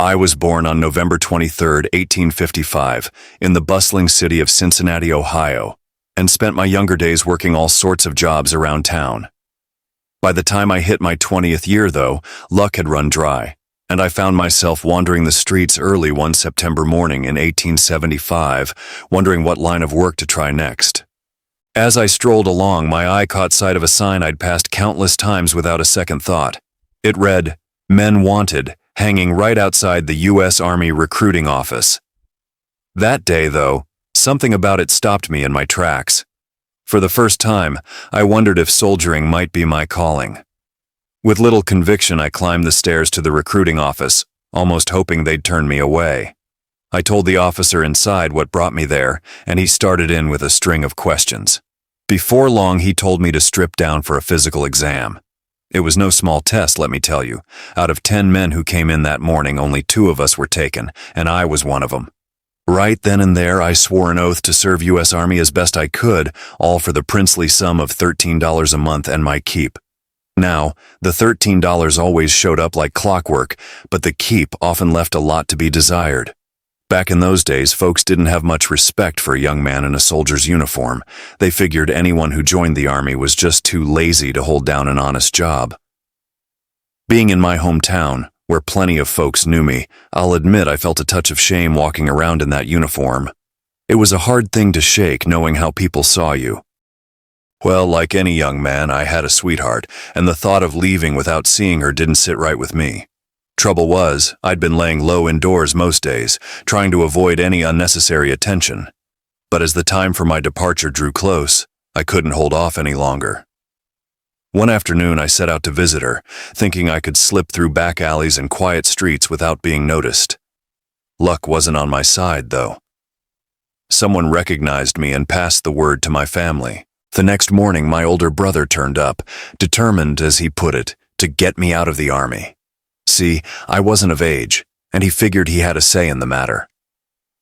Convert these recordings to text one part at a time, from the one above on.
I was born on November 23, 1855, in the bustling city of Cincinnati, Ohio, and spent my younger days working all sorts of jobs around town. By the time I hit my 20th year, though, luck had run dry, and I found myself wandering the streets early one September morning in 1875, wondering what line of work to try next. As I strolled along, my eye caught sight of a sign I'd passed countless times without a second thought. It read, "Men Wanted," hanging right outside the U.S. Army recruiting office. That day, though, something about it stopped me in my tracks. For the first time, I wondered if soldiering might be my calling. With little conviction, I climbed the stairs to the recruiting office, almost hoping they'd turn me away. I told the officer inside what brought me there, and he started in with a string of questions. Before long, he told me to strip down for a physical exam. It was no small test, let me tell you. Out of 10 men who came in that morning, only 2 of us were taken, and I was one of them. Right then and there, I swore an oath to serve U.S. Army as best I could, all for the princely sum of $13 a month and my keep. Now, the $13 always showed up like clockwork, but the keep often left a lot to be desired. Back in those days, folks didn't have much respect for a young man in a soldier's uniform. They figured anyone who joined the Army was just too lazy to hold down an honest job. Being in my hometown, where plenty of folks knew me, I'll admit I felt a touch of shame walking around in that uniform. It was a hard thing to shake, knowing how people saw you. Well, like any young man, I had a sweetheart, and the thought of leaving without seeing her didn't sit right with me. Trouble was, I'd been laying low indoors most days, trying to avoid any unnecessary attention. But as the time for my departure drew close, I couldn't hold off any longer. One afternoon, I set out to visit her, thinking I could slip through back alleys and quiet streets without being noticed. Luck wasn't on my side, though. Someone recognized me and passed the word to my family. The next morning, my older brother turned up, determined, as he put it, to get me out of the Army. See, I wasn't of age, and he figured he had a say in the matter.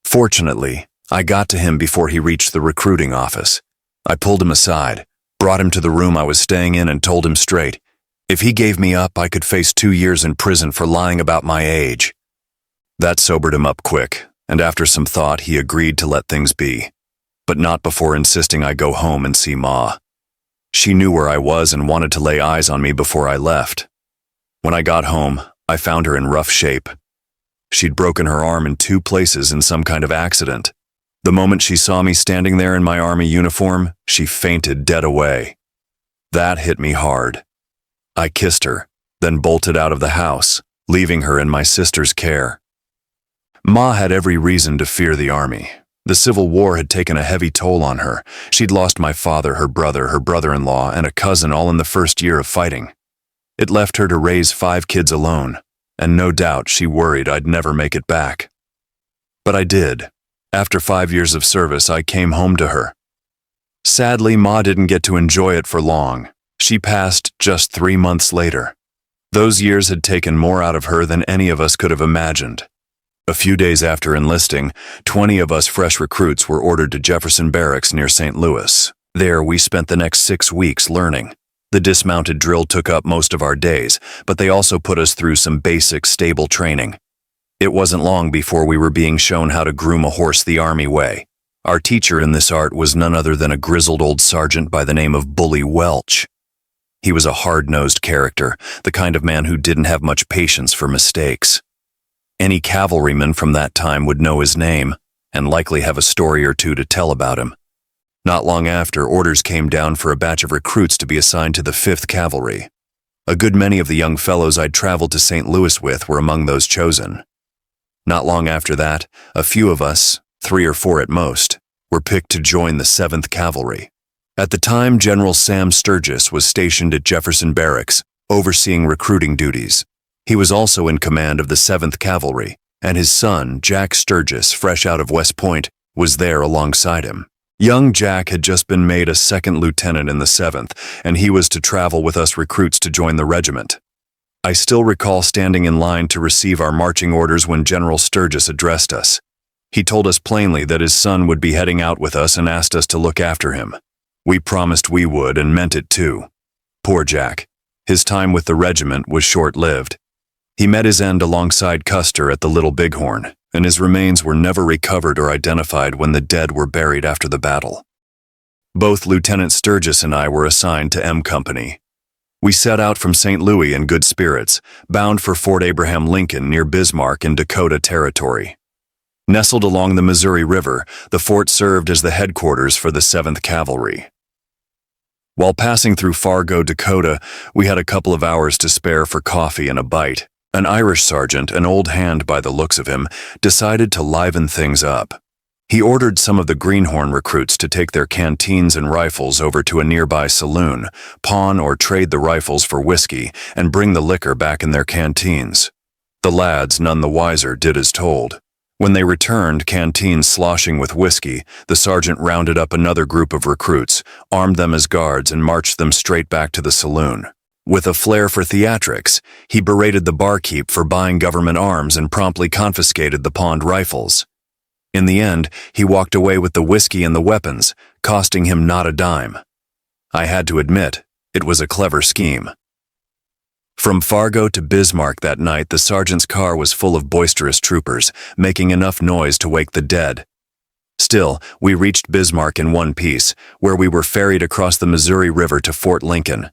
Fortunately, I got to him before he reached the recruiting office. I pulled him aside, brought him to the room I was staying in, and told him straight, if he gave me up, I could face 2 years in prison for lying about my age. That sobered him up quick, and after some thought, he agreed to let things be, but not before insisting I go home and see Ma. She knew where I was and wanted to lay eyes on me before I left. When I got home, I found her in rough shape. She'd broken her arm in 2 places in some kind of accident. The moment she saw me standing there in my Army uniform, she fainted dead away. That hit me hard. I kissed her, then bolted out of the house, leaving her in my sister's care. Ma had every reason to fear the Army. The Civil War had taken a heavy toll on her. She'd lost my father, her brother-in-law, and a cousin all in the first year of fighting. It left her to raise 5 kids alone, and no doubt she worried I'd never make it back. But I did. After 5 years of service, I came home to her. Sadly, Ma didn't get to enjoy it for long. She passed just 3 months later. Those years had taken more out of her than any of us could have imagined. A few days after enlisting, 20 of us fresh recruits were ordered to Jefferson Barracks near St. Louis. There, we spent the next 6 weeks learning. The dismounted drill took up most of our days, but they also put us through some basic, stable training. It wasn't long before we were being shown how to groom a horse the Army way. Our teacher in this art was none other than a grizzled old sergeant by the name of Bully Welch. He was a hard-nosed character, the kind of man who didn't have much patience for mistakes. Any cavalryman from that time would know his name, and likely have a story or two to tell about him. Not long after, orders came down for a batch of recruits to be assigned to the 5th Cavalry. A good many of the young fellows I'd traveled to St. Louis with were among those chosen. Not long after that, a few of us, 3 or 4 at most, were picked to join the 7th Cavalry. At the time, General Sam Sturgis was stationed at Jefferson Barracks, overseeing recruiting duties. He was also in command of the 7th Cavalry, and his son, Jack Sturgis, fresh out of West Point, was there alongside him. Young Jack had just been made a 2nd lieutenant in the 7th, and he was to travel with us recruits to join the regiment. I still recall standing in line to receive our marching orders when General Sturgis addressed us. He told us plainly that his son would be heading out with us and asked us to look after him. We promised we would and meant it too. Poor Jack. His time with the regiment was short-lived. He met his end alongside Custer at the Little Bighorn, and his remains were never recovered or identified when the dead were buried after the battle. Both Lieutenant Sturgis and I were assigned to M Company. We set out from St. Louis in good spirits, bound for Fort Abraham Lincoln near Bismarck in Dakota Territory. Nestled along the Missouri River, the fort served as the headquarters for the 7th Cavalry. While passing through Fargo, Dakota, we had a couple of hours to spare for coffee and a bite. An Irish sergeant, an old hand by the looks of him, decided to liven things up. He ordered some of the greenhorn recruits to take their canteens and rifles over to a nearby saloon, pawn or trade the rifles for whiskey, and bring the liquor back in their canteens. The lads, none the wiser, did as told. When they returned, canteens sloshing with whiskey, the sergeant rounded up another group of recruits, armed them as guards, and marched them straight back to the saloon. With a flair for theatrics, he berated the barkeep for buying government arms and promptly confiscated the pawned rifles. In the end, he walked away with the whiskey and the weapons, costing him not a dime. I had to admit, it was a clever scheme. From Fargo to Bismarck that night, the sergeant's car was full of boisterous troopers, making enough noise to wake the dead. Still, we reached Bismarck in one piece, where we were ferried across the Missouri River to Fort Lincoln.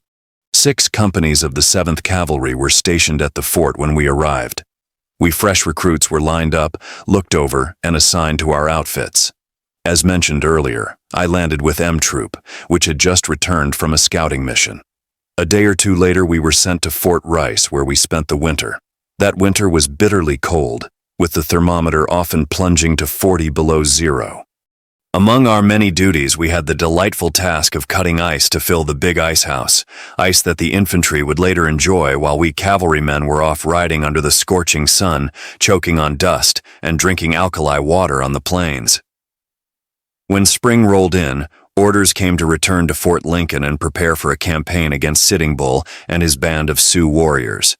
6 companies of the 7th Cavalry were stationed at the fort when we arrived. We fresh recruits were lined up, looked over, and assigned to our outfits. As mentioned earlier, I landed with M Troop, which had just returned from a scouting mission. A day or two later, we were sent to Fort Rice, where we spent the winter. That winter was bitterly cold, with the thermometer often plunging to 40 below zero. Among our many duties, we had the delightful task of cutting ice to fill the big ice house, ice that the infantry would later enjoy while we cavalrymen were off riding under the scorching sun, choking on dust, and drinking alkali water on the plains. When spring rolled in, orders came to return to Fort Lincoln and prepare for a campaign against Sitting Bull and his band of Sioux warriors.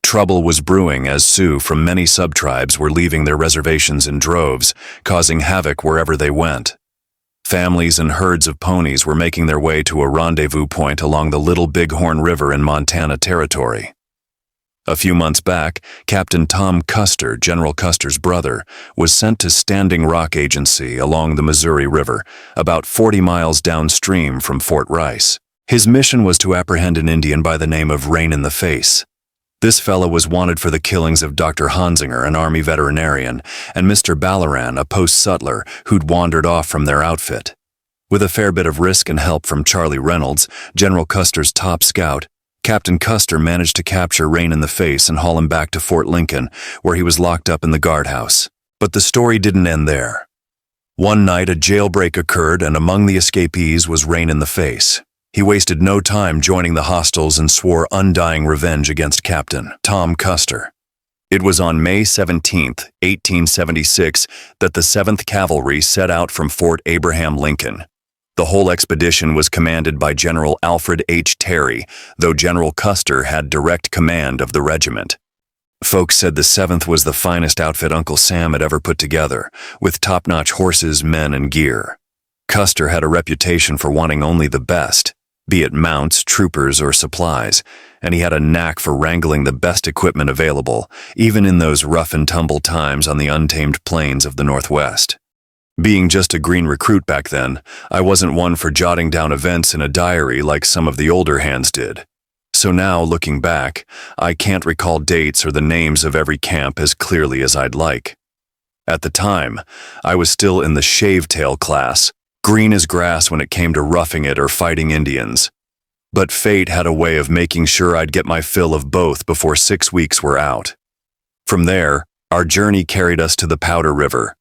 Trouble was brewing as Sioux from many sub-tribes were leaving their reservations in droves, causing havoc wherever they went. Families and herds of ponies were making their way to a rendezvous point along the Little Bighorn River in Montana Territory. A few months back, Captain Tom Custer, General Custer's brother, was sent to Standing Rock Agency along the Missouri River, about 40 miles downstream from Fort Rice. His mission was to apprehend an Indian by the name of Rain in the Face. This fellow was wanted for the killings of Dr. Hansinger, an Army veterinarian, and Mr. Ballaran, a post sutler who'd wandered off from their outfit. With a fair bit of risk and help from Charlie Reynolds, General Custer's top scout, Captain Custer managed to capture Rain in the Face and haul him back to Fort Lincoln, where he was locked up in the guardhouse. But the story didn't end there. One night, a jailbreak occurred, and among the escapees was Rain in the Face. He wasted no time joining the hostiles and swore undying revenge against Captain Tom Custer. It was on May 17, 1876, that the 7th Cavalry set out from Fort Abraham Lincoln. The whole expedition was commanded by General Alfred H. Terry, though General Custer had direct command of the regiment. Folks said the 7th was the finest outfit Uncle Sam had ever put together, with top-notch horses, men, and gear. Custer had a reputation for wanting only the best, be it mounts, troopers, or supplies, and he had a knack for wrangling the best equipment available, even in those rough-and-tumble times on the untamed plains of the Northwest. Being just a green recruit back then, I wasn't one for jotting down events in a diary like some of the older hands did. So now, looking back, I can't recall dates or the names of every camp as clearly as I'd like. At the time, I was still in the shave-tail class, green as grass when it came to roughing it or fighting Indians. But fate had a way of making sure I'd get my fill of both before 6 weeks were out. From there, our journey carried us to the Powder River.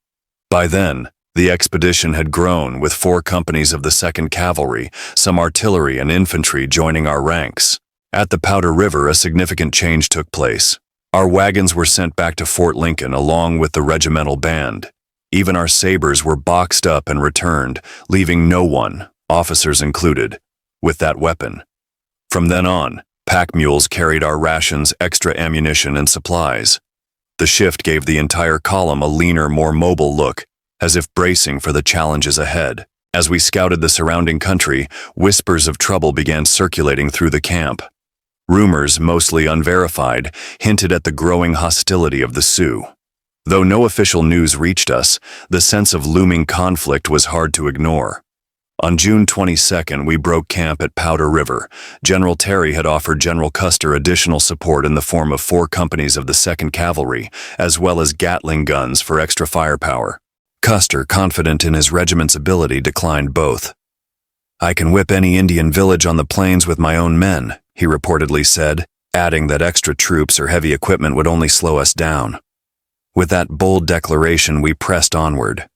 By then, the expedition had grown, with 4 companies of the 2nd Cavalry, some artillery and infantry joining our ranks. At the Powder River, a significant change took place. Our wagons were sent back to Fort Lincoln along with the regimental band. Even our sabers were boxed up and returned, leaving no one, officers included, with that weapon. From then on, pack mules carried our rations, extra ammunition, and supplies. The shift gave the entire column a leaner, more mobile look, as if bracing for the challenges ahead. As we scouted the surrounding country, whispers of trouble began circulating through the camp. Rumors, mostly unverified, hinted at the growing hostility of the Sioux. Though no official news reached us, the sense of looming conflict was hard to ignore. On June 22nd, we broke camp at Powder River. General Terry had offered General Custer additional support in the form of 4 companies of the 2nd Cavalry, as well as Gatling guns for extra firepower. Custer, confident in his regiment's ability, declined both. "I can whip any Indian village on the plains with my own men," he reportedly said, adding that extra troops or heavy equipment would only slow us down. With that bold declaration, we pressed onward.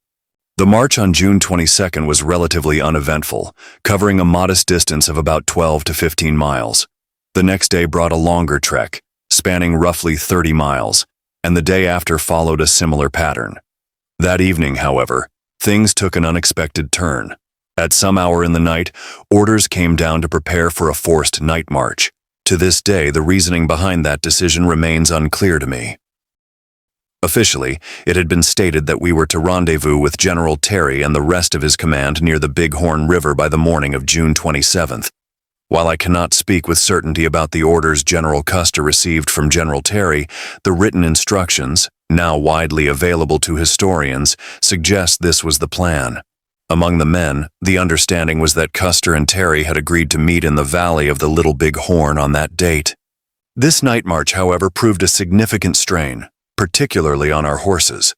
The march on June 22nd was relatively uneventful, covering a modest distance of about 12 to 15 miles. The next day brought a longer trek, spanning roughly 30 miles, and the day after followed a similar pattern. That evening, however, things took an unexpected turn. At some hour in the night, orders came down to prepare for a forced night march. To this day, the reasoning behind that decision remains unclear to me. Officially, it had been stated that we were to rendezvous with General Terry and the rest of his command near the Bighorn River by the morning of June 27th. While I cannot speak with certainty about the orders General Custer received from General Terry, the written instructions, now widely available to historians, suggest this was the plan. Among the men, the understanding was that Custer and Terry had agreed to meet in the valley of the Little Bighorn on that date. This night march, however, proved a significant strain, particularly on our horses.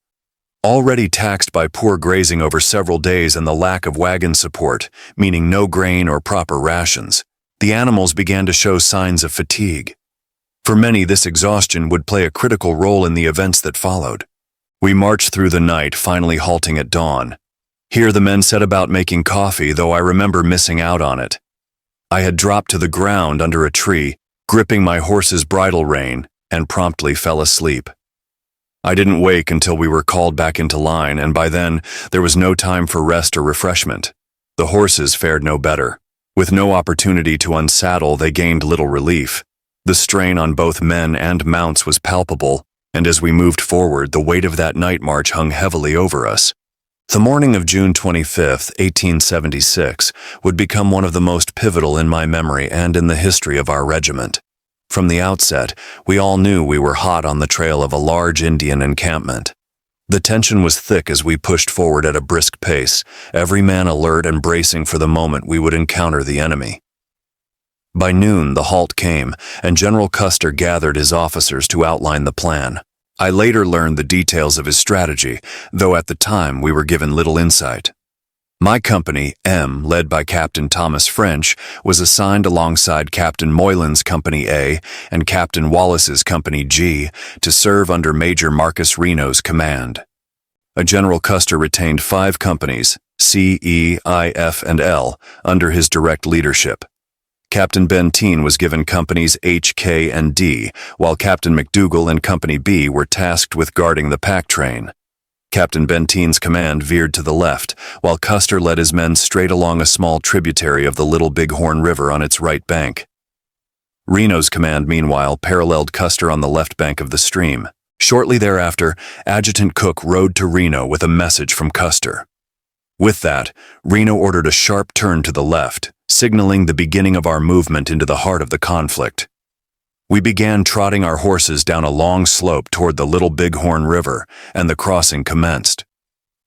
Already taxed by poor grazing over several days and the lack of wagon support, meaning no grain or proper rations, the animals began to show signs of fatigue. For many, this exhaustion would play a critical role in the events that followed. We marched through the night, finally halting at dawn. Here the men set about making coffee, though I remember missing out on it. I had dropped to the ground under a tree, gripping my horse's bridle rein, and promptly fell asleep. I didn't wake until we were called back into line, and by then, there was no time for rest or refreshment. The horses fared no better. With no opportunity to unsaddle, they gained little relief. The strain on both men and mounts was palpable, and as we moved forward, the weight of that night march hung heavily over us. The morning of June 25, 1876, would become one of the most pivotal in my memory and in the history of our regiment. From the outset, we all knew we were hot on the trail of a large Indian encampment. The tension was thick as we pushed forward at a brisk pace, every man alert and bracing for the moment we would encounter the enemy. By noon, the halt came, and General Custer gathered his officers to outline the plan. I later learned the details of his strategy, though at the time we were given little insight. My company, M, led by Captain Thomas French, was assigned alongside Captain Moylan's Company A and Captain Wallace's Company G to serve under Major Marcus Reno's command. General Custer retained 5 companies, C, E, I, F, and L, under his direct leadership. Captain Benteen was given companies H, K, and D, while Captain McDougall and Company B were tasked with guarding the pack train. Captain Benteen's command veered to the left, while Custer led his men straight along a small tributary of the Little Bighorn River on its right bank. Reno's command, meanwhile, paralleled Custer on the left bank of the stream. Shortly thereafter, Adjutant Cook rode to Reno with a message from Custer. With that, Reno ordered a sharp turn to the left, signaling the beginning of our movement into the heart of the conflict. We began trotting our horses down a long slope toward the Little Bighorn River, and the crossing commenced.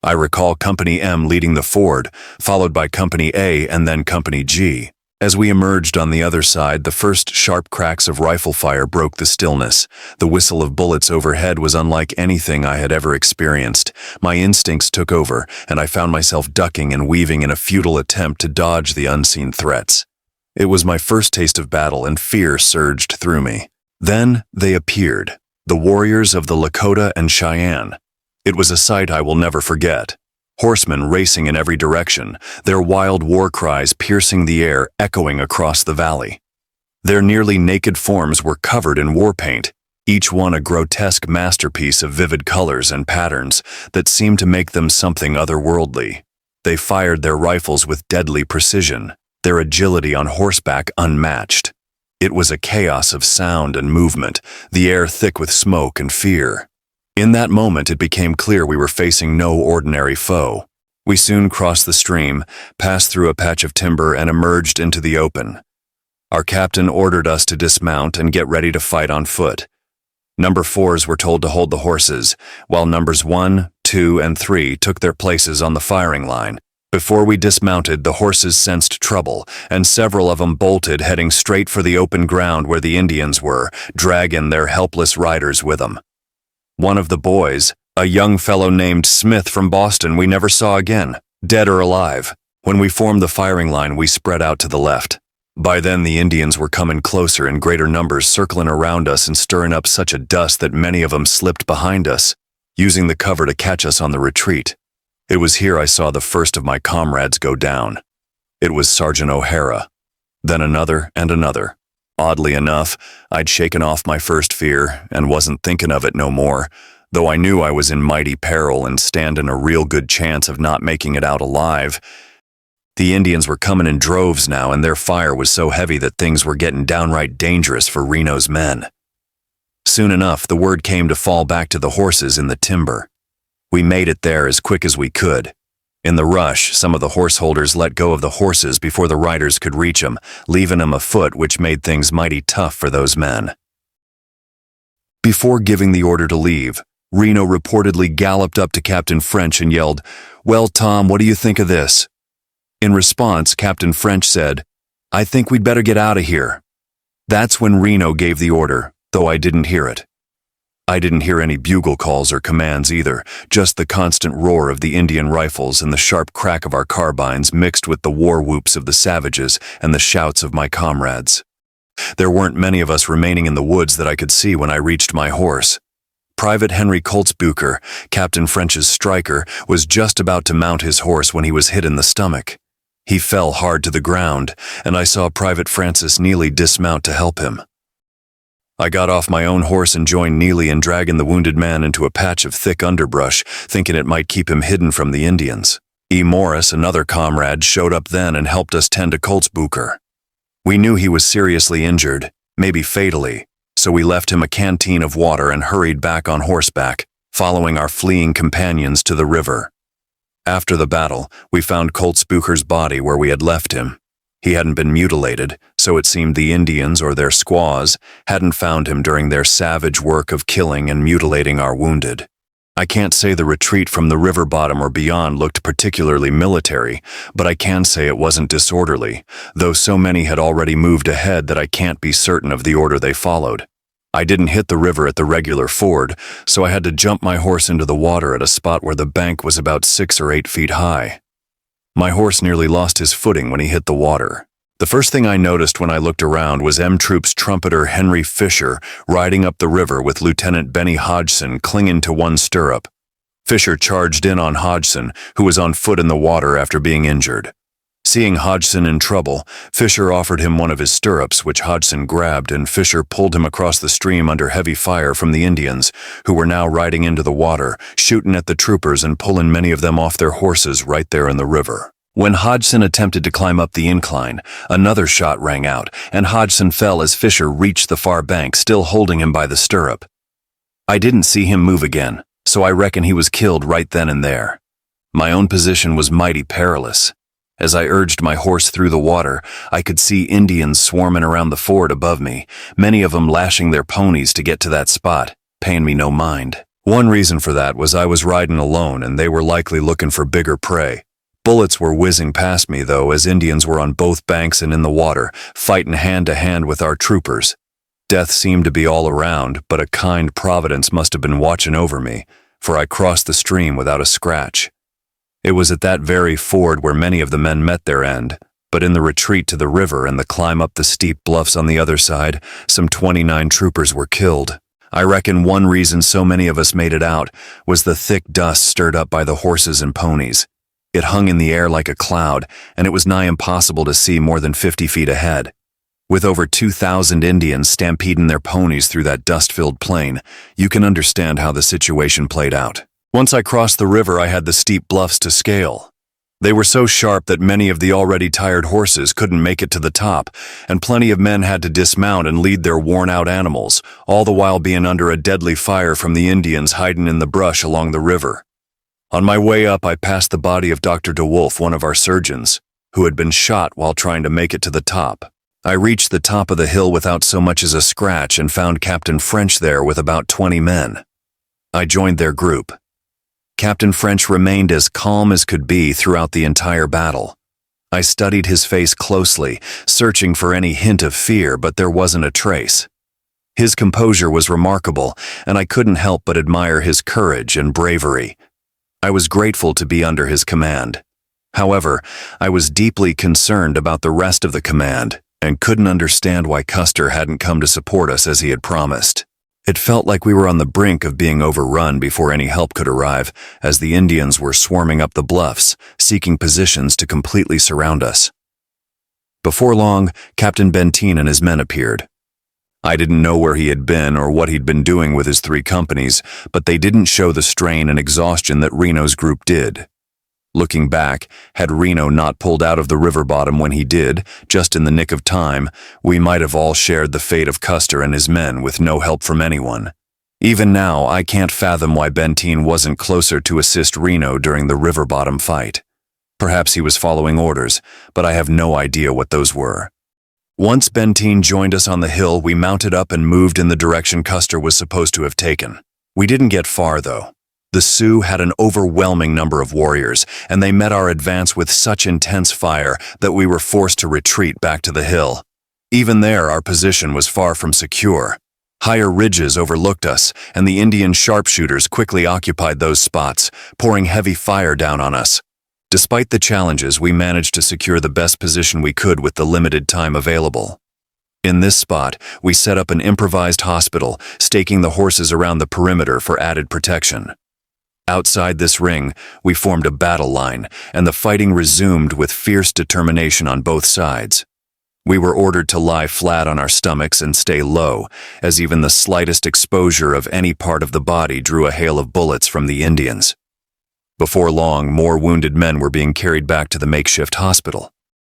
I recall Company M leading the ford, followed by Company A and then Company G. As we emerged on the other side, the first sharp cracks of rifle fire broke the stillness. The whistle of bullets overhead was unlike anything I had ever experienced. My instincts took over, and I found myself ducking and weaving in a futile attempt to dodge the unseen threats. It was my first taste of battle, and fear surged through me. Then they appeared, the warriors of the Lakota and Cheyenne. It was a sight I will never forget. Horsemen racing in every direction, their wild war cries piercing the air, echoing across the valley. Their nearly naked forms were covered in war paint, each one a grotesque masterpiece of vivid colors and patterns that seemed to make them something otherworldly. They fired their rifles with deadly precision, their agility on horseback unmatched. It was a chaos of sound and movement, the air thick with smoke and fear. In that moment, it became clear we were facing no ordinary foe. We soon crossed the stream, passed through a patch of timber, and emerged into the open. Our captain ordered us to dismount and get ready to fight on foot. Number 4s were told to hold the horses, while numbers 1, 2, and 3 took their places on the firing line. Before we dismounted, the horses sensed trouble, and several of them bolted, heading straight for the open ground where the Indians were, dragging their helpless riders with them. One of the boys, a young fellow named Smith from Boston, we never saw again, dead or alive. When we formed the firing line, we spread out to the left. By then, the Indians were coming closer in greater numbers, circling around us and stirring up such a dust that many of them slipped behind us, using the cover to catch us on the retreat. It was here I saw the first of my comrades go down. It was Sergeant O'Hara. Then another and another. Oddly enough, I'd shaken off my first fear and wasn't thinking of it no more, though I knew I was in mighty peril and standing a real good chance of not making it out alive. The Indians were coming in droves now, and their fire was so heavy that things were getting downright dangerous for Reno's men. Soon enough, the word came to fall back to the horses in the timber. We made it there as quick as we could. In the rush, some of the horse holders let go of the horses before the riders could reach them, leaving them afoot, which made things mighty tough for those men. Before giving the order to leave, Reno reportedly galloped up to Captain French and yelled, "Well, Tom, what do you think of this?" In response, Captain French said, "I think we'd better get out of here." That's when Reno gave the order, though I didn't hear it. I didn't hear any bugle calls or commands either, just the constant roar of the Indian rifles and the sharp crack of our carbines mixed with the war whoops of the savages and the shouts of my comrades. There weren't many of us remaining in the woods that I could see when I reached my horse. Private Henry Coltsbucher, Captain French's striker, was just about to mount his horse when he was hit in the stomach. He fell hard to the ground, and I saw Private Francis Neely dismount to help him. I got off my own horse and joined Neely in dragging the wounded man into a patch of thick underbrush, thinking it might keep him hidden from the Indians. E. Morris, another comrade, showed up then and helped us tend to Coltsbucher. We knew he was seriously injured, maybe fatally, so we left him a canteen of water and hurried back on horseback, following our fleeing companions to the river. After the battle, we found Coltsbucher's body where we had left him. He hadn't been mutilated, so it seemed the Indians or their squaws hadn't found him during their savage work of killing and mutilating our wounded. I can't say the retreat from the river bottom or beyond looked particularly military, but I can say it wasn't disorderly, though so many had already moved ahead that I can't be certain of the order they followed. I didn't hit the river at the regular ford, so I had to jump my horse into the water at a spot where the bank was about 6 or 8 feet high. My horse nearly lost his footing when he hit the water. The first thing I noticed when I looked around was M Troop's trumpeter Henry Fisher riding up the river with Lieutenant Benny Hodgson clinging to one stirrup. Fisher charged in on Hodgson, who was on foot in the water after being injured. Seeing Hodgson in trouble, Fisher offered him one of his stirrups, which Hodgson grabbed, and Fisher pulled him across the stream under heavy fire from the Indians, who were now riding into the water, shooting at the troopers and pulling many of them off their horses right there in the river. When Hodgson attempted to climb up the incline, another shot rang out, and Hodgson fell as Fisher reached the far bank, still holding him by the stirrup. I didn't see him move again, so I reckon he was killed right then and there. My own position was mighty perilous. As I urged my horse through the water, I could see Indians swarming around the ford above me, many of them lashing their ponies to get to that spot, paying me no mind. One reason for that was I was riding alone and they were likely looking for bigger prey. Bullets were whizzing past me, though, as Indians were on both banks and in the water, fighting hand to hand with our troopers. Death seemed to be all around, but a kind providence must have been watching over me, for I crossed the stream without a scratch. It was at that very ford where many of the men met their end, but in the retreat to the river and the climb up the steep bluffs on the other side, some 29 troopers were killed. I reckon one reason so many of us made it out was the thick dust stirred up by the horses and ponies. It hung in the air like a cloud, and it was nigh impossible to see more than 50 feet ahead. With over 2,000 Indians stampeding their ponies through that dust-filled plain, you can understand how the situation played out. Once I crossed the river, I had the steep bluffs to scale. They were so sharp that many of the already tired horses couldn't make it to the top, and plenty of men had to dismount and lead their worn-out animals, all the while being under a deadly fire from the Indians hiding in the brush along the river. On my way up, I passed the body of Dr. DeWolf, one of our surgeons, who had been shot while trying to make it to the top. I reached the top of the hill without so much as a scratch and found Captain French there with about 20 men. I joined their group. Captain French remained as calm as could be throughout the entire battle. I studied his face closely, searching for any hint of fear, but there wasn't a trace. His composure was remarkable, and I couldn't help but admire his courage and bravery. I was grateful to be under his command. However, I was deeply concerned about the rest of the command and couldn't understand why Custer hadn't come to support us as he had promised. It felt like we were on the brink of being overrun before any help could arrive, as the Indians were swarming up the bluffs, seeking positions to completely surround us. Before long, Captain Benteen and his men appeared. I didn't know where he had been or what he'd been doing with his 3 companies, but they didn't show the strain and exhaustion that Reno's group did. Looking back, had Reno not pulled out of the river bottom when he did, just in the nick of time, we might have all shared the fate of Custer and his men with no help from anyone. Even now, I can't fathom why Benteen wasn't closer to assist Reno during the river bottom fight. Perhaps he was following orders, but I have no idea what those were. Once Benteen joined us on the hill, we mounted up and moved in the direction Custer was supposed to have taken. We didn't get far, though. The Sioux had an overwhelming number of warriors, and they met our advance with such intense fire that we were forced to retreat back to the hill. Even there, our position was far from secure. Higher ridges overlooked us, and the Indian sharpshooters quickly occupied those spots, pouring heavy fire down on us. Despite the challenges, we managed to secure the best position we could with the limited time available. In this spot, we set up an improvised hospital, staking the horses around the perimeter for added protection. Outside this ring, we formed a battle line, and the fighting resumed with fierce determination on both sides. We were ordered to lie flat on our stomachs and stay low, as even the slightest exposure of any part of the body drew a hail of bullets from the Indians. Before long, more wounded men were being carried back to the makeshift hospital.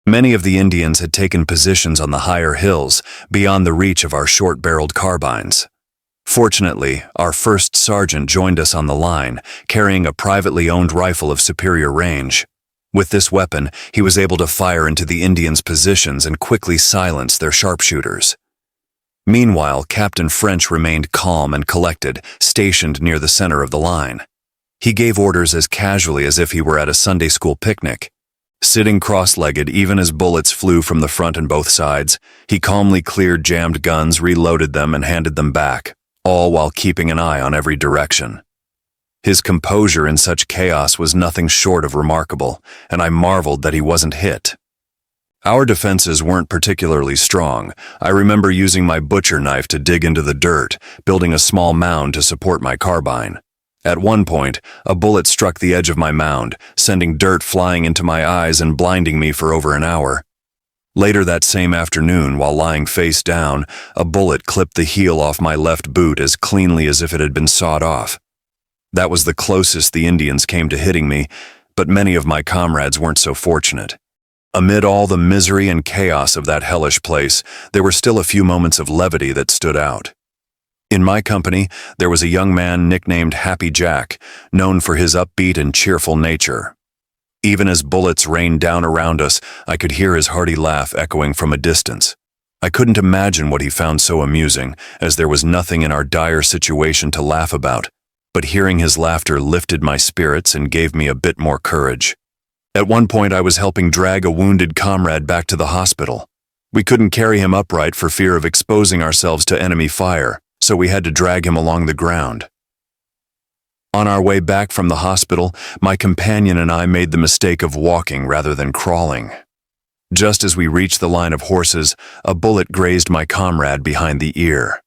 Many of the Indians had taken positions on the higher hills, beyond the reach of our short-barreled carbines. Fortunately, our first sergeant joined us on the line, carrying a privately owned rifle of superior range. With this weapon, he was able to fire into the Indians' positions and quickly silence their sharpshooters. Meanwhile, Captain French remained calm and collected, stationed near the center of the line. He gave orders as casually as if he were at a Sunday school picnic. Sitting cross-legged even as bullets flew from the front and both sides, he calmly cleared jammed guns, reloaded them, and handed them back, all while keeping an eye on every direction. His composure in such chaos was nothing short of remarkable, and I marveled that he wasn't hit. Our defenses weren't particularly strong. I remember using my butcher knife to dig into the dirt, building a small mound to support my carbine. At one point, a bullet struck the edge of my mound, sending dirt flying into my eyes and blinding me for over an hour. Later that same afternoon, while lying face down, a bullet clipped the heel off my left boot as cleanly as if it had been sawed off. That was the closest the Indians came to hitting me, but many of my comrades weren't so fortunate. Amid all the misery and chaos of that hellish place, there were still a few moments of levity that stood out. In my company, there was a young man nicknamed Happy Jack, known for his upbeat and cheerful nature. Even as bullets rained down around us, I could hear his hearty laugh echoing from a distance. I couldn't imagine what he found so amusing, as there was nothing in our dire situation to laugh about, but hearing his laughter lifted my spirits and gave me a bit more courage. At one point, I was helping drag a wounded comrade back to the hospital. We couldn't carry him upright for fear of exposing ourselves to enemy fire, so we had to drag him along the ground. On our way back from the hospital, my companion and I made the mistake of walking rather than crawling. Just as we reached the line of horses, a bullet grazed my comrade behind the ear.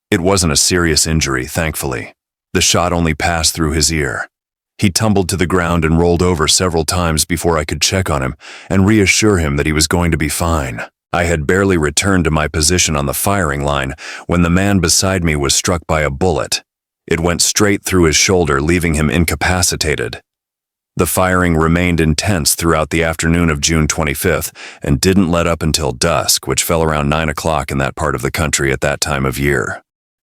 It wasn't a serious injury, thankfully. The shot only passed through his ear. He tumbled to the ground and rolled over several times before I could check on him and reassure him that he was going to be fine. I had barely returned to my position on the firing line when the man beside me was struck by a bullet. It went straight through his shoulder, leaving him incapacitated. The firing remained intense throughout the afternoon of June 25th and didn't let up until dusk, which fell around 9 o'clock in that part of the country at that time of year.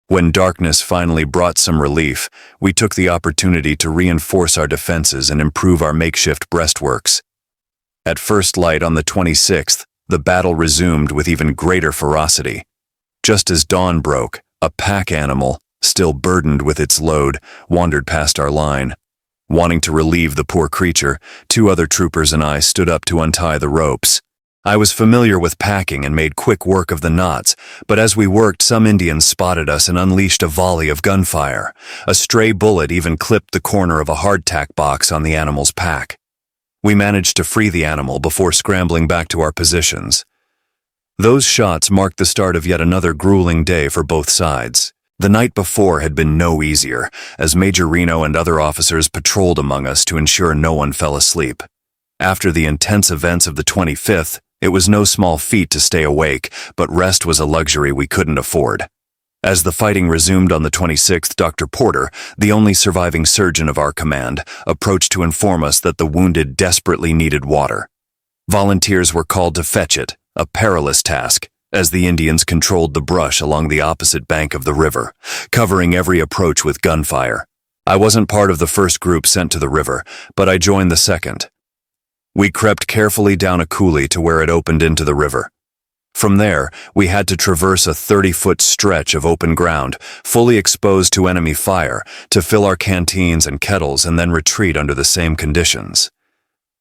When darkness finally brought some relief, we took the opportunity to reinforce our defenses and improve our makeshift breastworks. At first light on the 26th, The battle resumed with even greater ferocity. Just as dawn broke, a pack animal, still burdened with its load, wandered past our line. Wanting to relieve the poor creature, 2 other troopers and I stood up to untie the ropes. I was familiar with packing and made quick work of the knots, but as we worked, some Indians spotted us and unleashed a volley of gunfire. A stray bullet even clipped the corner of a hardtack box on the animal's pack. We managed to free the animal before scrambling back to our positions. Those shots marked the start of yet another grueling day for both sides. The night before had been no easier, as Major Reno and other officers patrolled among us to ensure no one fell asleep. After the intense events of the 25th, it was no small feat to stay awake, but rest was a luxury we couldn't afford. As the fighting resumed on the 26th, Dr. Porter, the only surviving surgeon of our command, approached to inform us that the wounded desperately needed water. Volunteers were called to fetch it, a perilous task, as the Indians controlled the brush along the opposite bank of the river, covering every approach with gunfire. I wasn't part of the first group sent to the river, but I joined the second. We crept carefully down a coulee to where it opened into the river. From there, we had to traverse a 30-foot stretch of open ground, fully exposed to enemy fire, to fill our canteens and kettles and then retreat under the same conditions.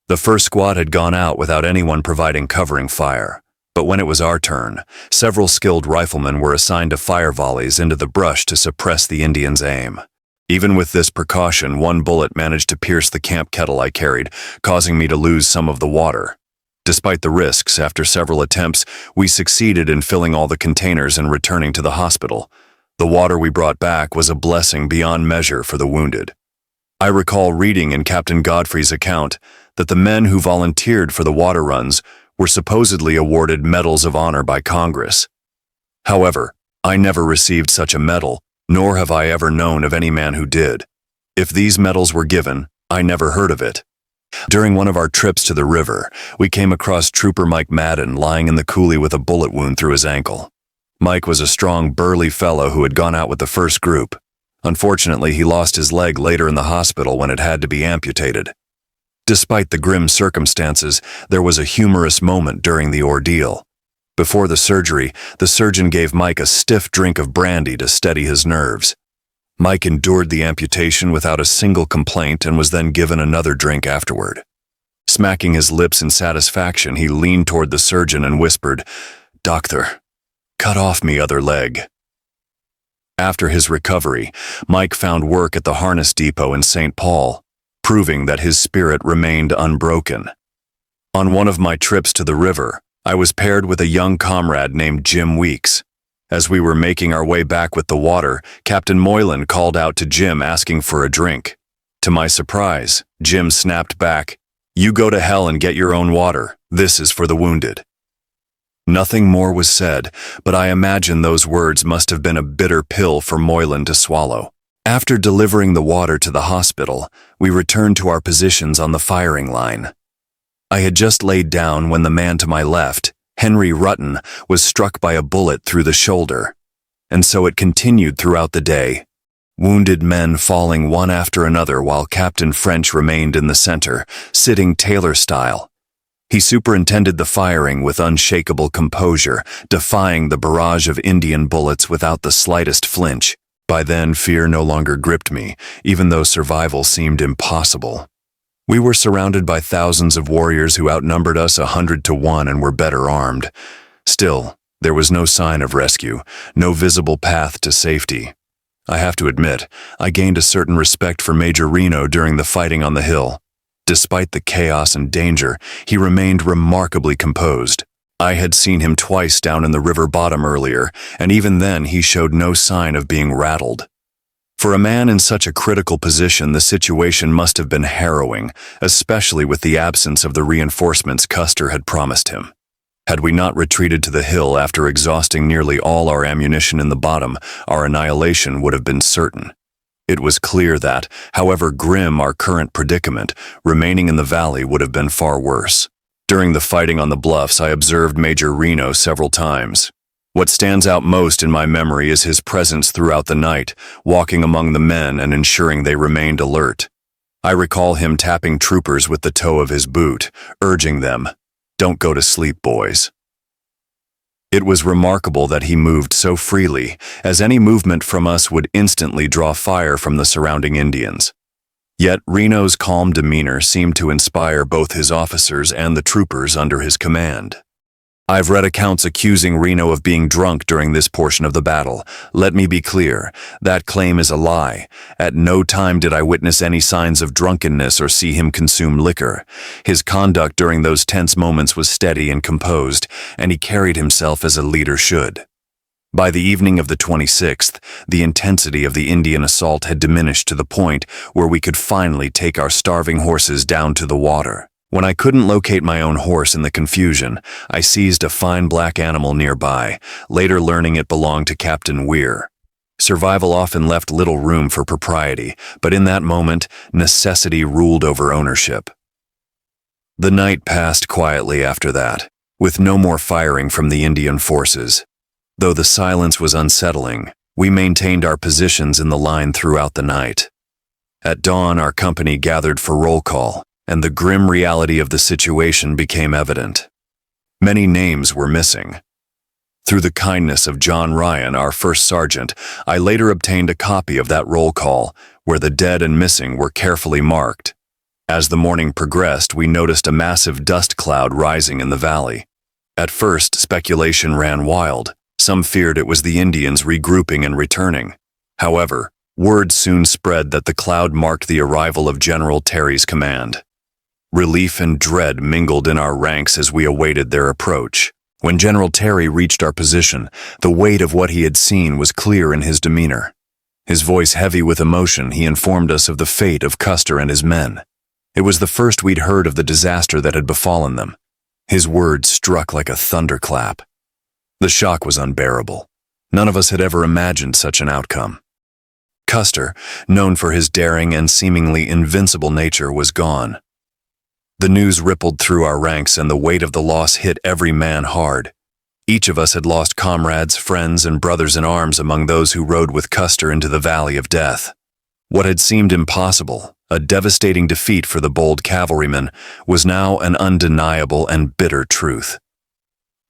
The first squad had gone out without anyone providing covering fire. But when it was our turn, several skilled riflemen were assigned to fire volleys into the brush to suppress the Indians' aim. Even with this precaution, 1 bullet managed to pierce the camp kettle I carried, causing me to lose some of the water. Despite the risks, after several attempts, we succeeded in filling all the containers and returning to the hospital. The water we brought back was a blessing beyond measure for the wounded. I recall reading in Captain Godfrey's account that the men who volunteered for the water runs were supposedly awarded medals of honor by Congress. However, I never received such a medal, nor have I ever known of any man who did. If these medals were given, I never heard of it. During one of our trips to the river, we came across Trooper Mike Madden lying in the coulee with a bullet wound through his ankle. Mike was a strong, burly fellow who had gone out with the first group. Unfortunately, he lost his leg later in the hospital when it had to be amputated. Despite the grim circumstances, there was a humorous moment during the ordeal. Before the surgery, the surgeon gave Mike a stiff drink of brandy to steady his nerves. Mike endured the amputation without a single complaint and was then given another drink afterward. Smacking his lips in satisfaction, he leaned toward the surgeon and whispered, "Doctor, cut off me other leg." After his recovery, Mike found work at the harness depot in St. Paul, proving that his spirit remained unbroken. On one of my trips to the river, I was paired with a young comrade named Jim Weeks. As we were making our way back with the water, Captain Moylan called out to Jim asking for a drink. To my surprise, Jim snapped back, "You go to hell and get your own water. This is for the wounded." Nothing more was said, but I imagine those words must have been a bitter pill for Moylan to swallow. After delivering the water to the hospital, we returned to our positions on the firing line. I had just laid down when the man to my left, Henry Rutten, was struck by a bullet through the shoulder. And so it continued throughout the day. Wounded men falling one after another while Captain French remained in the center, sitting Taylor style. He superintended the firing with unshakable composure, defying the barrage of Indian bullets without the slightest flinch. By then, fear no longer gripped me, even though survival seemed impossible. We were surrounded by thousands of warriors who outnumbered us 100 to 1 and were better armed. Still, there was no sign of rescue, no visible path to safety. I have to admit, I gained a certain respect for Major Reno during the fighting on the hill. Despite the chaos and danger, he remained remarkably composed. I had seen him twice down in the river bottom earlier, and even then he showed no sign of being rattled. For a man in such a critical position, the situation must have been harrowing, especially with the absence of the reinforcements Custer had promised him. Had we not retreated to the hill after exhausting nearly all our ammunition in the bottom, our annihilation would have been certain. It was clear that, however grim our current predicament, remaining in the valley would have been far worse. During the fighting on the bluffs, I observed Major Reno several times. What stands out most in my memory is his presence throughout the night, walking among the men and ensuring they remained alert. I recall him tapping troopers with the toe of his boot, urging them, "Don't go to sleep, boys. It was remarkable that he moved so freely, as any movement from us would instantly draw fire from the surrounding Indians. Yet Reno's calm demeanor seemed to inspire both his officers and the troopers under his command. I've read accounts accusing Reno of being drunk during this portion of the battle. Let me be clear, that claim is a lie. At no time did I witness any signs of drunkenness or see him consume liquor. His conduct during those tense moments was steady and composed, and he carried himself as a leader should. By the evening of the 26th, the intensity of the Indian assault had diminished to the point where we could finally take our starving horses down to the water. When I couldn't locate my own horse in the confusion, I seized a fine black animal nearby, later learning it belonged to Captain Weir. Survival often left little room for propriety, but in that moment, necessity ruled over ownership. The night passed quietly after that, with no more firing from the Indian forces. Though the silence was unsettling, we maintained our positions in the line throughout the night. At dawn, our company gathered for roll call, and the grim reality of the situation became evident. Many names were missing. Through the kindness of John Ryan, our first sergeant, I later obtained a copy of that roll call, where the dead and missing were carefully marked. As the morning progressed, we noticed a massive dust cloud rising in the valley. At first, speculation ran wild. Some feared it was the Indians regrouping and returning. However, word soon spread that the cloud marked the arrival of General Terry's command. Relief and dread mingled in our ranks as we awaited their approach. When General Terry reached our position, the weight of what he had seen was clear in his demeanor. His voice heavy with emotion, he informed us of the fate of Custer and his men. It was the first we'd heard of the disaster that had befallen them. His words struck like a thunderclap. The shock was unbearable. None of us had ever imagined such an outcome. Custer, known for his daring and seemingly invincible nature, was gone. The news rippled through our ranks, and the weight of the loss hit every man hard. Each of us had lost comrades, friends, and brothers in arms among those who rode with Custer into the valley of death. What had seemed impossible, a devastating defeat for the bold cavalryman, was now an undeniable and bitter truth.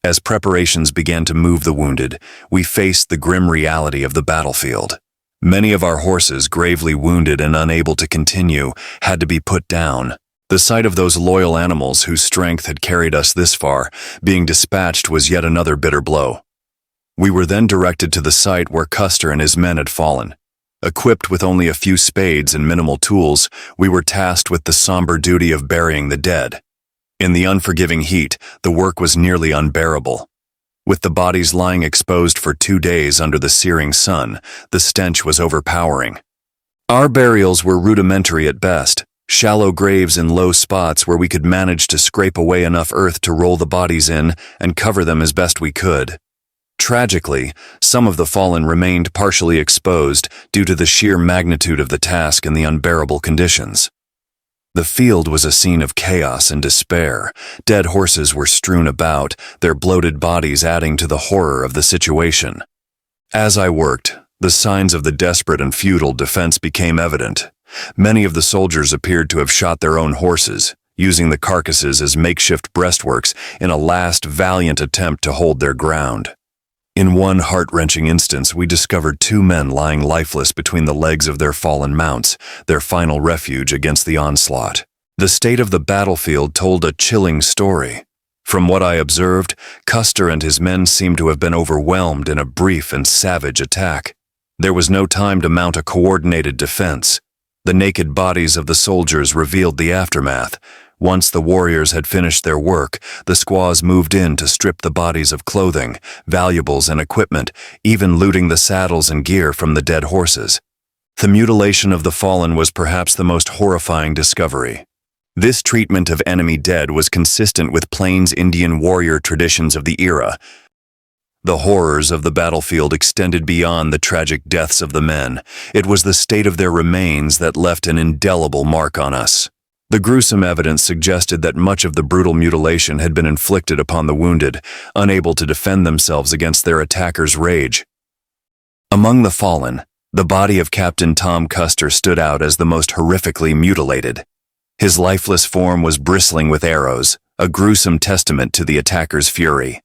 As preparations began to move the wounded, we faced the grim reality of the battlefield. Many of our horses, gravely wounded and unable to continue, had to be put down. The sight of those loyal animals whose strength had carried us this far being dispatched was yet another bitter blow. We were then directed to the site where Custer and his men had fallen. Equipped with only a few spades and minimal tools, we were tasked with the somber duty of burying the dead. In the unforgiving heat, the work was nearly unbearable. With the bodies lying exposed for 2 days under the searing sun, the stench was overpowering. Our burials were rudimentary at best. Shallow graves in low spots where we could manage to scrape away enough earth to roll the bodies in and cover them as best we could. Tragically, some of the fallen remained partially exposed due to the sheer magnitude of the task and the unbearable conditions. The field was a scene of chaos and despair. Dead horses were strewn about, their bloated bodies adding to the horror of the situation. As I worked, the signs of the desperate and futile defense became evident. Many of the soldiers appeared to have shot their own horses, using the carcasses as makeshift breastworks in a last valiant attempt to hold their ground. In one heart-wrenching instance, we discovered 2 men lying lifeless between the legs of their fallen mounts, their final refuge against the onslaught. The state of the battlefield told a chilling story. From what I observed, Custer and his men seemed to have been overwhelmed in a brief and savage attack. There was no time to mount a coordinated defense. The naked bodies of the soldiers revealed the aftermath. Once the warriors had finished their work, the squaws moved in to strip the bodies of clothing, valuables, and equipment, even looting the saddles and gear from the dead horses. The mutilation of the fallen was perhaps the most horrifying discovery. This treatment of enemy dead was consistent with Plains Indian warrior traditions of the era. The horrors of the battlefield extended beyond the tragic deaths of the men. It was the state of their remains that left an indelible mark on us. The gruesome evidence suggested that much of the brutal mutilation had been inflicted upon the wounded, unable to defend themselves against their attackers' rage. Among the fallen, the body of Captain Tom Custer stood out as the most horrifically mutilated. His lifeless form was bristling with arrows, a gruesome testament to the attacker's fury.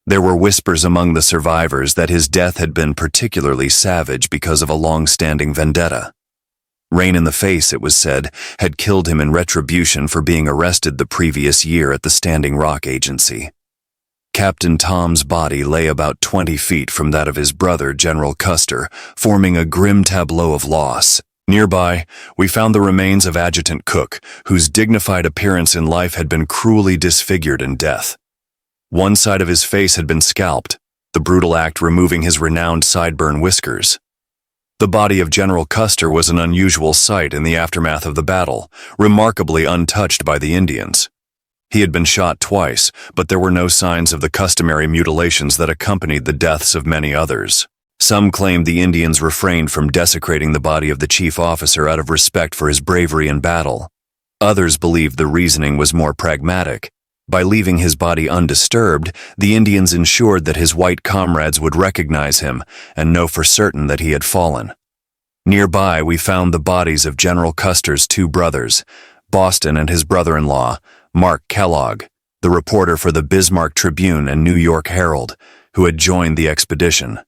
There were whispers among the survivors that his death had been particularly savage because of a long-standing vendetta. Rain in the Face, it was said, had killed him in retribution for being arrested the previous year at the Standing Rock Agency. Captain Tom's body lay about 20 feet from that of his brother, General Custer, forming a grim tableau of loss. Nearby, we found the remains of Adjutant Cook, whose dignified appearance in life had been cruelly disfigured in death. One side of his face had been scalped, the brutal act removing his renowned sideburn whiskers. The body of General Custer was an unusual sight in the aftermath of the battle, remarkably untouched by the Indians. He had been shot twice, but there were no signs of the customary mutilations that accompanied the deaths of many others. Some claimed the Indians refrained from desecrating the body of the chief officer out of respect for his bravery in battle. Others believed the reasoning was more pragmatic. By leaving his body undisturbed, the Indians ensured that his white comrades would recognize him and know for certain that he had fallen. Nearby, we found the bodies of General Custer's two brothers, Boston and his brother-in-law, Mark Kellogg, the reporter for the Bismarck Tribune and New York Herald, who had joined the expedition.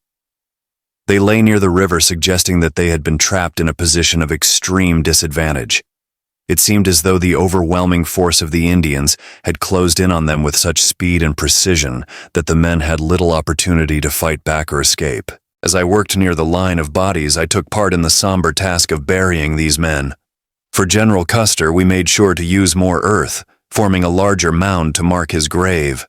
They lay near the river, suggesting that they had been trapped in a position of extreme disadvantage. It seemed as though the overwhelming force of the Indians had closed in on them with such speed and precision that the men had little opportunity to fight back or escape. As I worked near the line of bodies, I took part in the somber task of burying these men. For General Custer, we made sure to use more earth, forming a larger mound to mark his grave.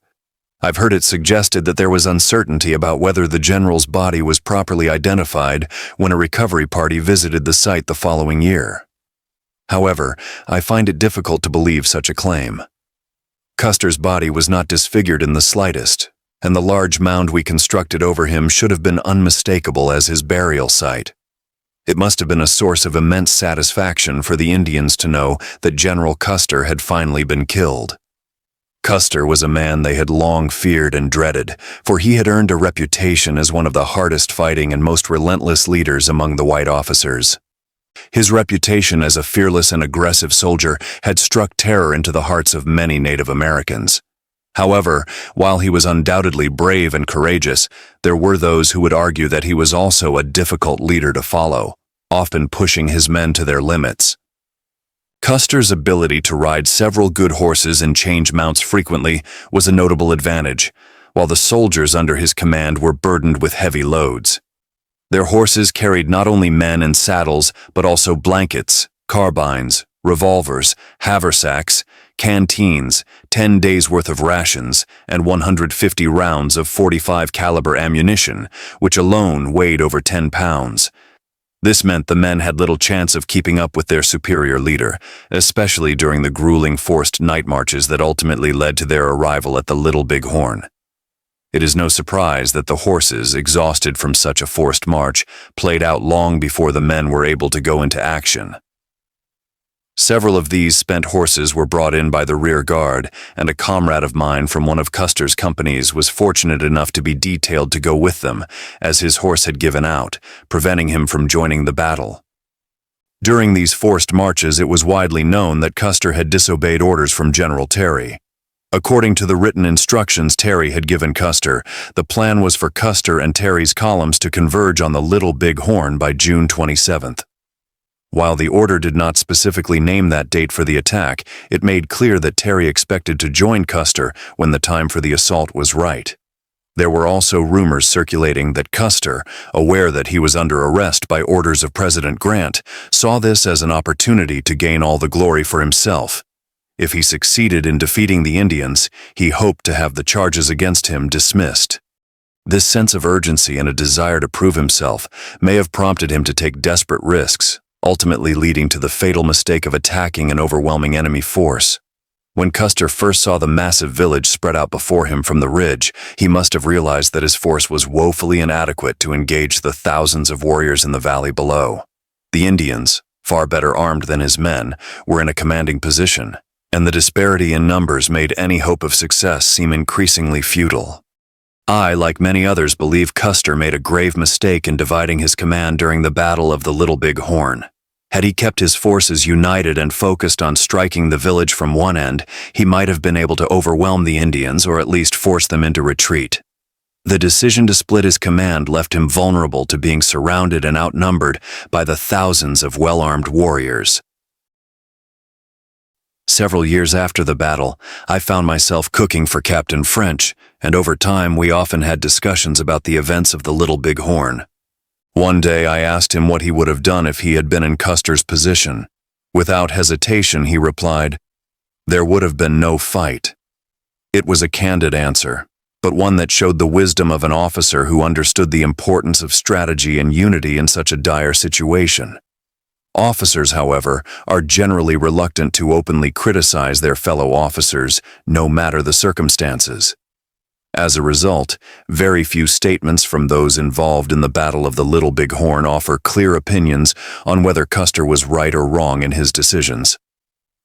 I've heard it suggested that there was uncertainty about whether the general's body was properly identified when a recovery party visited the site the following year. However, I find it difficult to believe such a claim. Custer's body was not disfigured in the slightest, and the large mound we constructed over him should have been unmistakable as his burial site. It must have been a source of immense satisfaction for the Indians to know that General Custer had finally been killed. Custer was a man they had long feared and dreaded, for he had earned a reputation as one of the hardest fighting and most relentless leaders among the white officers. His reputation as a fearless and aggressive soldier had struck terror into the hearts of many Native Americans. However, while he was undoubtedly brave and courageous, there were those who would argue that he was also a difficult leader to follow, often pushing his men to their limits. Custer's ability to ride several good horses and change mounts frequently was a notable advantage, while the soldiers under his command were burdened with heavy loads. Their horses carried not only men and saddles, but also blankets, carbines, revolvers, haversacks, canteens, 10 days' worth of rations, and 150 rounds of .45 caliber ammunition, which alone weighed over 10 pounds. This meant the men had little chance of keeping up with their superior leader, especially during the grueling forced night marches that ultimately led to their arrival at the Little Bighorn. It is no surprise that the horses, exhausted from such a forced march, played out long before the men were able to go into action. Several of these spent horses were brought in by the rear guard, and a comrade of mine from one of Custer's companies was fortunate enough to be detailed to go with them, as his horse had given out, preventing him from joining the battle. During these forced marches, it was widely known that Custer had disobeyed orders from General Terry. According to the written instructions Terry had given Custer, the plan was for Custer and Terry's columns to converge on the Little Bighorn by June 27th. While the order did not specifically name that date for the attack, it made clear that Terry expected to join Custer when the time for the assault was right. There were also rumors circulating that Custer, aware that he was under arrest by orders of President Grant, saw this as an opportunity to gain all the glory for himself. If he succeeded in defeating the Indians, he hoped to have the charges against him dismissed. This sense of urgency and a desire to prove himself may have prompted him to take desperate risks, ultimately leading to the fatal mistake of attacking an overwhelming enemy force. When Custer first saw the massive village spread out before him from the ridge, he must have realized that his force was woefully inadequate to engage the thousands of warriors in the valley below. The Indians, far better armed than his men, were in a commanding position, and the disparity in numbers made any hope of success seem increasingly futile. I, like many others, believe Custer made a grave mistake in dividing his command during the Battle of the Little Bighorn. Had he kept his forces united and focused on striking the village from one end, he might have been able to overwhelm the Indians or at least force them into retreat. The decision to split his command left him vulnerable to being surrounded and outnumbered by the thousands of well-armed warriors. Several years after the battle, I found myself cooking for Captain French, and over time we often had discussions about the events of the Little Bighorn. One day I asked him what he would have done if he had been in Custer's position. Without hesitation, he replied, "There would have been no fight." It was a candid answer, but one that showed the wisdom of an officer who understood the importance of strategy and unity in such a dire situation. Officers, however, are generally reluctant to openly criticize their fellow officers, no matter the circumstances. As a result, very few statements from those involved in the Battle of the Little Bighorn offer clear opinions on whether Custer was right or wrong in his decisions.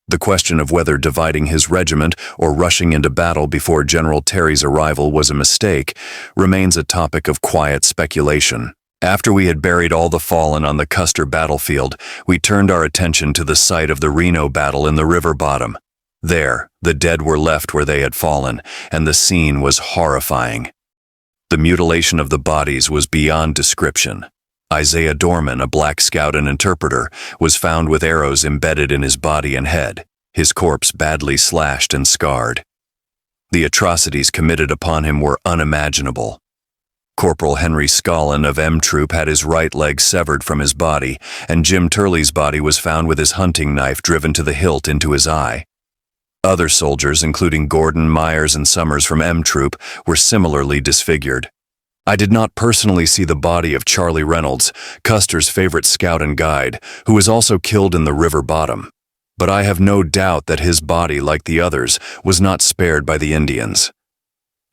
The question of whether dividing his regiment or rushing into battle before General Terry's arrival was a mistake remains a topic of quiet speculation. After we had buried all the fallen on the Custer battlefield, we turned our attention to the site of the Reno battle in the river bottom. There, the dead were left where they had fallen, and the scene was horrifying. The mutilation of the bodies was beyond description. Isaiah Dorman, a Black Scout and interpreter, was found with arrows embedded in his body and head, his corpse badly slashed and scarred. The atrocities committed upon him were unimaginable. Corporal Henry Scollin of M Troop had his right leg severed from his body, and Jim Turley's body was found with his hunting knife driven to the hilt into his eye. Other soldiers, including Gordon, Myers, and Summers from M Troop, were similarly disfigured. I did not personally see the body of Charlie Reynolds, Custer's favorite scout and guide, who was also killed in the river bottom, but I have no doubt that his body, like the others, was not spared by the Indians.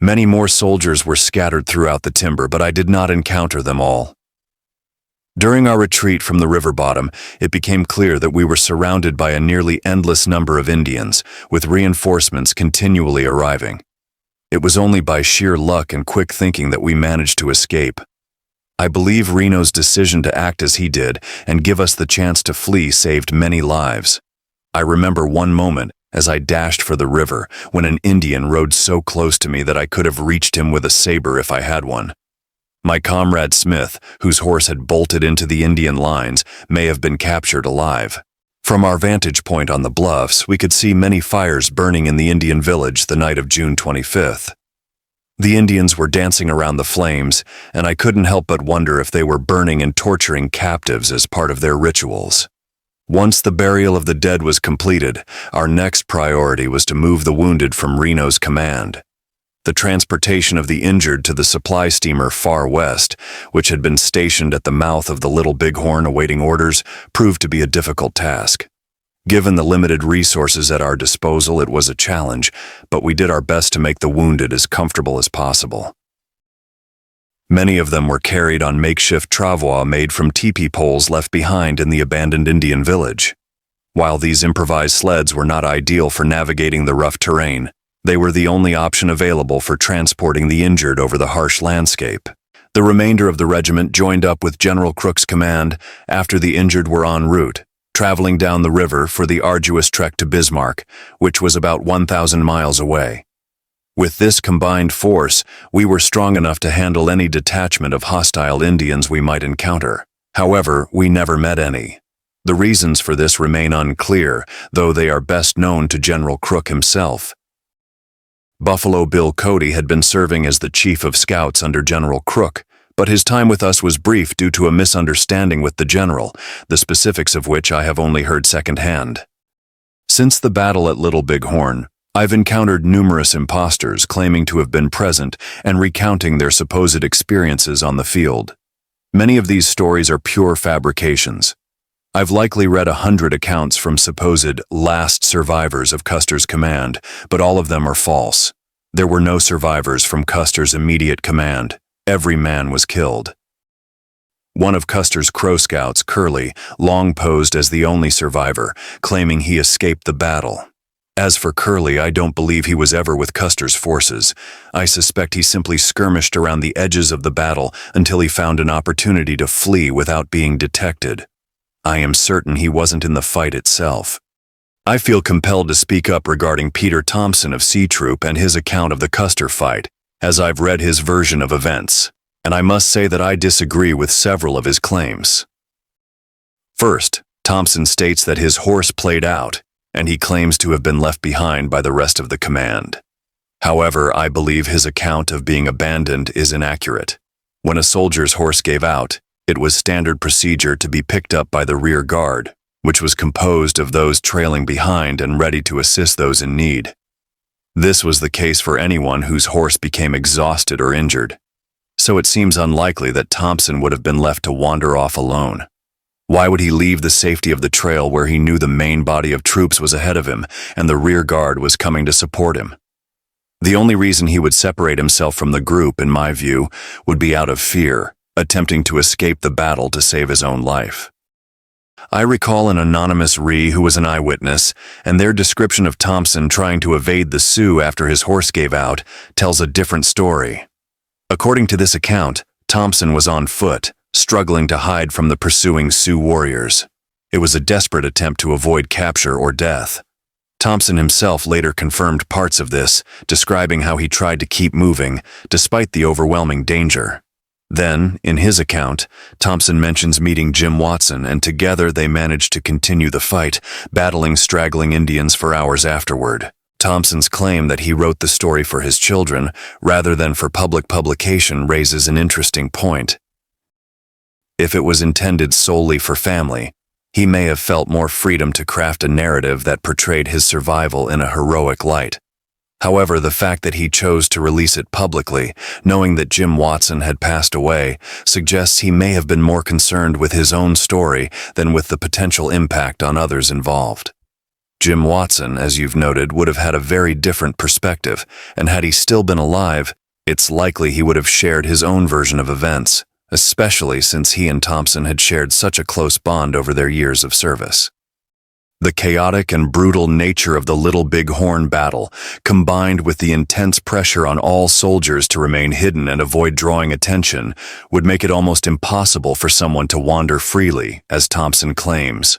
Many more soldiers were scattered throughout the timber, but I did not encounter them all. During our retreat from the river bottom, it became clear that we were surrounded by a nearly endless number of Indians, with reinforcements continually arriving. It was only by sheer luck and quick thinking that we managed to escape. I believe Reno's decision to act as he did and give us the chance to flee saved many lives. I remember one moment as I dashed for the river when an Indian rode so close to me that I could have reached him with a saber if I had one. My comrade Smith, whose horse had bolted into the Indian lines, may have been captured alive. From our vantage point on the bluffs, we could see many fires burning in the Indian village the night of June 25th. The Indians were dancing around the flames, and I couldn't help but wonder if they were burning and torturing captives as part of their rituals. Once the burial of the dead was completed, our next priority was to move the wounded from Reno's command. The transportation of the injured to the supply steamer Far West, which had been stationed at the mouth of the Little Bighorn awaiting orders, proved to be a difficult task. Given the limited resources at our disposal, it was a challenge, but we did our best to make the wounded as comfortable as possible. Many of them were carried on makeshift travois made from teepee poles left behind in the abandoned Indian village. While these improvised sleds were not ideal for navigating the rough terrain, they were the only option available for transporting the injured over the harsh landscape. The remainder of the regiment joined up with General Crook's command after the injured were en route, traveling down the river for the arduous trek to Bismarck, which was about 1,000 miles away. With this combined force, we were strong enough to handle any detachment of hostile Indians we might encounter. However, we never met any. The reasons for this remain unclear, though they are best known to General Crook himself. Buffalo Bill Cody had been serving as the chief of scouts under General Crook, but his time with us was brief due to a misunderstanding with the general, the specifics of which I have only heard secondhand. Since the battle at Little Bighorn, I've encountered numerous impostors claiming to have been present and recounting their supposed experiences on the field. Many of these stories are pure fabrications. I've likely read 100 accounts from supposed last survivors of Custer's command, but all of them are false. There were no survivors from Custer's immediate command. Every man was killed. One of Custer's Crow Scouts, Curley, long posed as the only survivor, claiming he escaped the battle. As for Curley, I don't believe he was ever with Custer's forces. I suspect he simply skirmished around the edges of the battle until he found an opportunity to flee without being detected. I am certain he wasn't in the fight itself. I feel compelled to speak up regarding Peter Thompson of C Troop and his account of the Custer fight. as I've read his version of events, and I must say that I disagree with several of his claims. First, Thompson states that his horse played out, and he claims to have been left behind by the rest of the command. However, I believe his account of being abandoned is inaccurate. When a soldier's horse gave out, it was standard procedure to be picked up by the rear guard, which was composed of those trailing behind and ready to assist those in need. This was the case for anyone whose horse became exhausted or injured, so it seems unlikely that Thompson would have been left to wander off alone. Why would he leave the safety of the trail where he knew the main body of troops was ahead of him and the rear guard was coming to support him? The only reason he would separate himself from the group, in my view, would be out of fear, attempting to escape the battle to save his own life. I recall an anonymous Ree who was an eyewitness, and their description of Thompson trying to evade the Sioux after his horse gave out tells a different story. According to this account, Thompson was on foot, struggling to hide from the pursuing Sioux warriors. It was a desperate attempt to avoid capture or death. Thompson himself later confirmed parts of this, describing how he tried to keep moving, despite the overwhelming danger. Then, in his account, Thompson mentions meeting Jim Watson, and together they managed to continue the fight, battling straggling Indians for hours afterward. Thompson's claim that he wrote the story for his children, rather than for public publication, raises an interesting point. If it was intended solely for family, he may have felt more freedom to craft a narrative that portrayed his survival in a heroic light. However, the fact that he chose to release it publicly, knowing that Jim Watson had passed away, suggests he may have been more concerned with his own story than with the potential impact on others involved. Jim Watson, as you've noted, would have had a very different perspective, and had he still been alive, it's likely he would have shared his own version of events, especially since he and Thompson had shared such a close bond over their years of service. The chaotic and brutal nature of the Little Bighorn battle, combined with the intense pressure on all soldiers to remain hidden and avoid drawing attention, would make it almost impossible for someone to wander freely, as Thompson claims.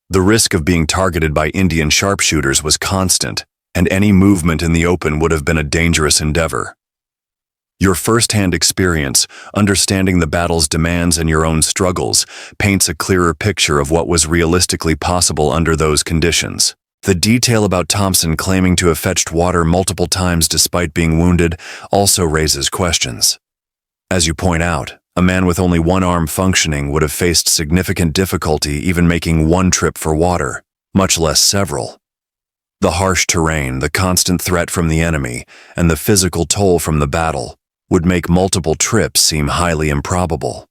The risk of being targeted by Indian sharpshooters was constant, and any movement in the open would have been a dangerous endeavor. Your first-hand experience, understanding the battle's demands and your own struggles, paints a clearer picture of what was realistically possible under those conditions. The detail about Thompson claiming to have fetched water multiple times despite being wounded also raises questions. As you point out, a man with only one arm functioning would have faced significant difficulty even making one trip for water, much less several. The harsh terrain, the constant threat from the enemy, and the physical toll from the battle would make multiple trips seem highly improbable.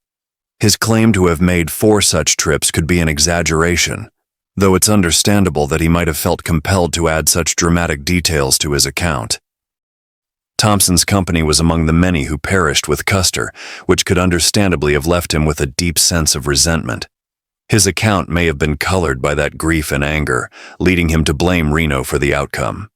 His claim to have made 4 such trips could be an exaggeration, though it's understandable that he might have felt compelled to add such dramatic details to his account. Thompson's company was among the many who perished with Custer, which could understandably have left him with a deep sense of resentment. His account may have been colored by that grief and anger, leading him to blame Reno for the outcome.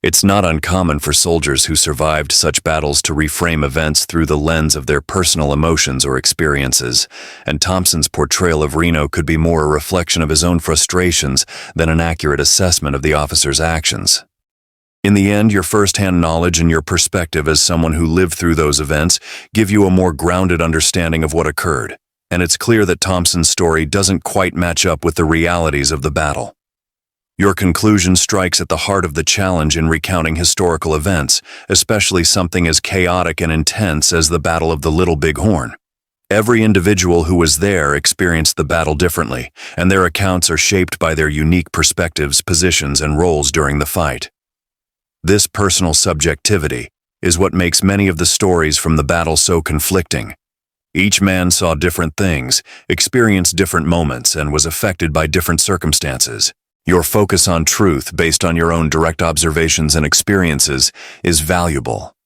It's not uncommon for soldiers who survived such battles to reframe events through the lens of their personal emotions or experiences, and Thompson's portrayal of Reno could be more a reflection of his own frustrations than an accurate assessment of the officer's actions. In the end, your first-hand knowledge and your perspective as someone who lived through those events give you a more grounded understanding of what occurred, and it's clear that Thompson's story doesn't quite match up with the realities of the battle. Your conclusion strikes at the heart of the challenge in recounting historical events, especially something as chaotic and intense as the Battle of the Little Bighorn. Every individual who was there experienced the battle differently, and their accounts are shaped by their unique perspectives, positions, and roles during the fight. This personal subjectivity is what makes many of the stories from the battle so conflicting. Each man saw different things, experienced different moments, and was affected by different circumstances. Your focus on truth based on your own direct observations and experiences is valuable.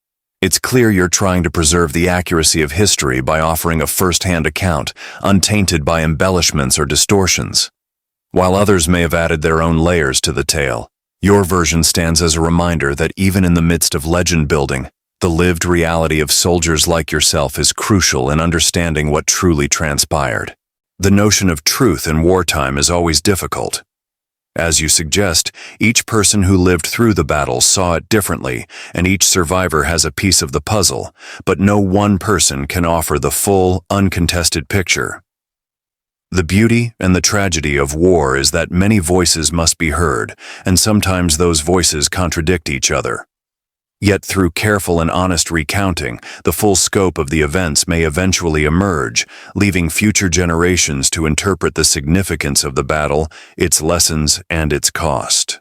It's clear you're trying to preserve the accuracy of history by offering a first-hand account, untainted by embellishments or distortions. While others may have added their own layers to the tale, your version stands as a reminder that even in the midst of legend building, the lived reality of soldiers like yourself is crucial in understanding what truly transpired. The notion of truth in wartime is always difficult. As you suggest, each person who lived through the battle saw it differently, and each survivor has a piece of the puzzle, but no one person can offer the full, uncontested picture. The beauty and the tragedy of war is that many voices must be heard, and sometimes those voices contradict each other. Yet through careful and honest recounting, the full scope of the events may eventually emerge, leaving future generations to interpret the significance of the battle, its lessons, and its cost.